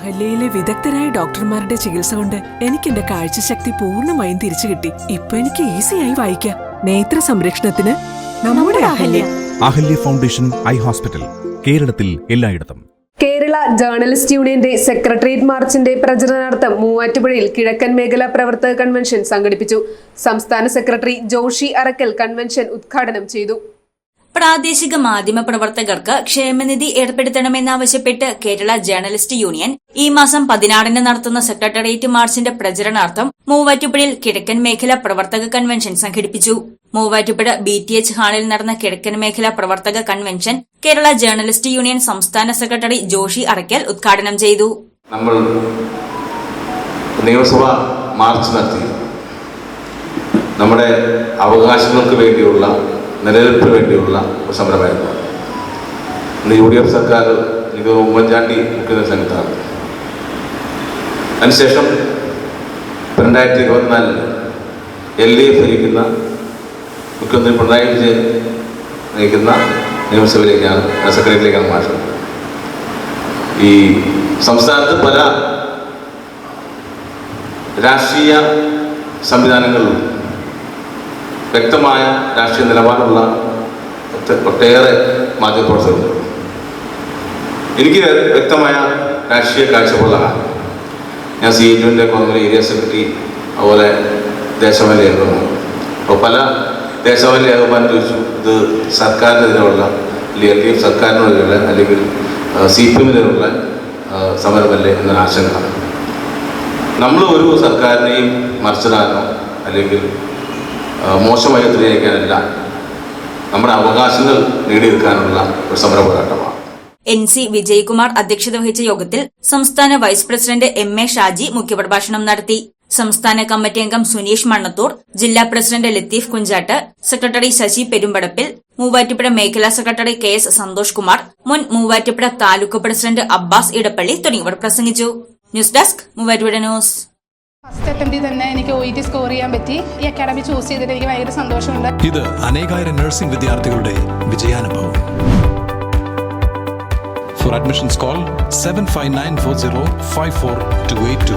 അഹല്യയിലെ വിദഗ്ധരായ ഡോക്ടർമാരുടെ ചികിത്സ കൊണ്ട് എനിക്ക് എന്റെ കാഴ്ചശക്തി പൂർണ്ണമായും തിരിച്ചു കിട്ടി. ഇപ്പൊ എനിക്ക് ഈസിയായി വായിക്കാം. നേത്ര സംരക്ഷണത്തിന് നമ്മുടെ Ahalya. Ahalya foundation eye hospital, കേരളത്തിൽ എല്ലായിടത്തും. കേരള ജേർണലിസ്റ്റ് യൂണിയന്റെ സെക്രട്ടേറിയറ്റ് മാർച്ചിന്റെ പ്രചരണാർത്ഥം മൂവാറ്റുപുഴയിൽ കിഴക്കൻ മേഖലാ പ്രവർത്തക കൺവെൻഷൻ സംഘടിപ്പിച്ചു. സംസ്ഥാന സെക്രട്ടറി ജോഷി അറക്കൽ കൺവെൻഷൻ ഉദ്ഘാടനം ചെയ്തു. പ്രാദേശിക മാധ്യമ പ്രവർത്തകർക്ക് ക്ഷേമനിധി ഏർപ്പെടുത്തണമെന്നാവശ്യപ്പെട്ട് കേരള ജേർണലിസ്റ്റ് യൂണിയൻ ഈ മാസം 16 നടത്തുന്ന സെക്രട്ടേറിയറ്റ് മാർച്ചിന്റെ പ്രചരണാർത്ഥം മൂവാറ്റുപുഴയിൽ കിഴക്കൻ മേഖലാ പ്രവർത്തക കൺവെൻഷൻ സംഘടിപ്പിച്ചു. മൂവാറ്റുപുഴ BTH ഹാളിൽ നടന്ന കിഴക്കൻ മേഖലാ പ്രവർത്തക കൺവെൻഷൻ കേരള ജേർണലിസ്റ്റ് യൂണിയൻ സംസ്ഥാന സെക്രട്ടറി ജോഷി അറക്കൽ ഉദ്ഘാടനം ചെയ്തു. നമ്മൾ നിയമസഭാ മാർച്ച് നടത്തി നമ്മുടെ അവകാശങ്ങൾക്ക് വേണ്ടിയുള്ള നിലനിൽപ്പിന് വേണ്ടിയുള്ള ഒരു സമരമായിരുന്നു. ഇന്ന് UDF സർക്കാർ ഇത് ഉമ്മൻചാണ്ടി മുഖ്യമന്ത്രി സ്ഥാനത്താണ്. അതിനുശേഷം 2024 LDF ഭരിക്കുന്ന മുഖ്യമന്ത്രി പിണറായി വിജയൻ നയിക്കുന്ന നിയമസഭയിലേക്കാണ്, സെക്രട്ടറിയിലേക്കാണ് മാറ്റുന്നത്. ഈ സംസ്ഥാനത്ത് പല രാഷ്ട്രീയ സംവിധാനങ്ങളിലും വ്യക്തമായ രാഷ്ട്രീയ നിലപാടുള്ള ഒട്ടേറെ മാധ്യമപ്രവർത്തകരുണ്ട്. എനിക്ക് വ്യക്തമായ രാഷ്ട്രീയ കാഴ്ചപ്പാടാണ്. ഞാൻ CAG-ന്റെ കോൺഗ്രസ് ഏരിയ സെക്രട്ടറി, അതുപോലെ ദേശാഭിമാനി ലേഖകനാണ്. അപ്പോൾ പല ദേശാഭിമാനി ലേഖകന്മാരും ചോദിച്ചു, ഇത് സർക്കാരിനെതിരെയുള്ള അല്ലെങ്കിൽ LDF സർക്കാരിനെതിരെയുള്ള അല്ലെങ്കിൽ CPM-നെതിരെയുള്ള സമരമല്ലേ എന്നൊരു ആശങ്ക. നമ്മൾ ഒരു സർക്കാരിനെയും മറിച്ചിടാനോ അല്ലെങ്കിൽ മോശമായി തെളിയിക്കാനല്ല, നമ്മുടെ അവകാശങ്ങൾ നേടിയെടുക്കാനുള്ള ഒരു സമര പോരാട്ടമാണ്. NC വിജയകുമാർ അധ്യക്ഷത വഹിച്ച യോഗത്തിൽ സംസ്ഥാന വൈസ് പ്രസിഡന്റ് MA ഷാജി മുഖ്യപ്രഭാഷണം നടത്തി. സംസ്ഥാന കമ്മിറ്റി അംഗം സുനീഷ് മണ്ണത്തൂർ, ജില്ലാ പ്രസിഡന്റ് ലത്തീഫ് കുഞ്ചാട്ട്, സെക്രട്ടറി ശശി പെരുമ്പടപ്പിൽ, മൂവാറ്റുപുഴ മേഖലാ സെക്രട്ടറി KS സന്തോഷ് കുമാർ, മുൻ മൂവാറ്റുപുഴ താലൂക്ക് പ്രസിഡന്റ് അബ്ബാസ് ഇടപ്പള്ളി തുടങ്ങിയവർ പ്രസംഗിച്ചു. News desk Muvattupuzha news. First അറ്റംപ്റ്റിൽ തന്നെ എനിക്ക് OET സ്കോർ ചെയ്യാൻ പറ്റി. ഈ അക്കാഡമി ചൂസ് ചെയ്തിട്ട് എനിക്ക് ഭയങ്കര സന്തോഷമുണ്ട്. ഇത് അനേകായിരം നഴ്സിംഗ് വിദ്യാർത്ഥികളുടെ വിജയാനുഭവം. For admissions call 7594054282.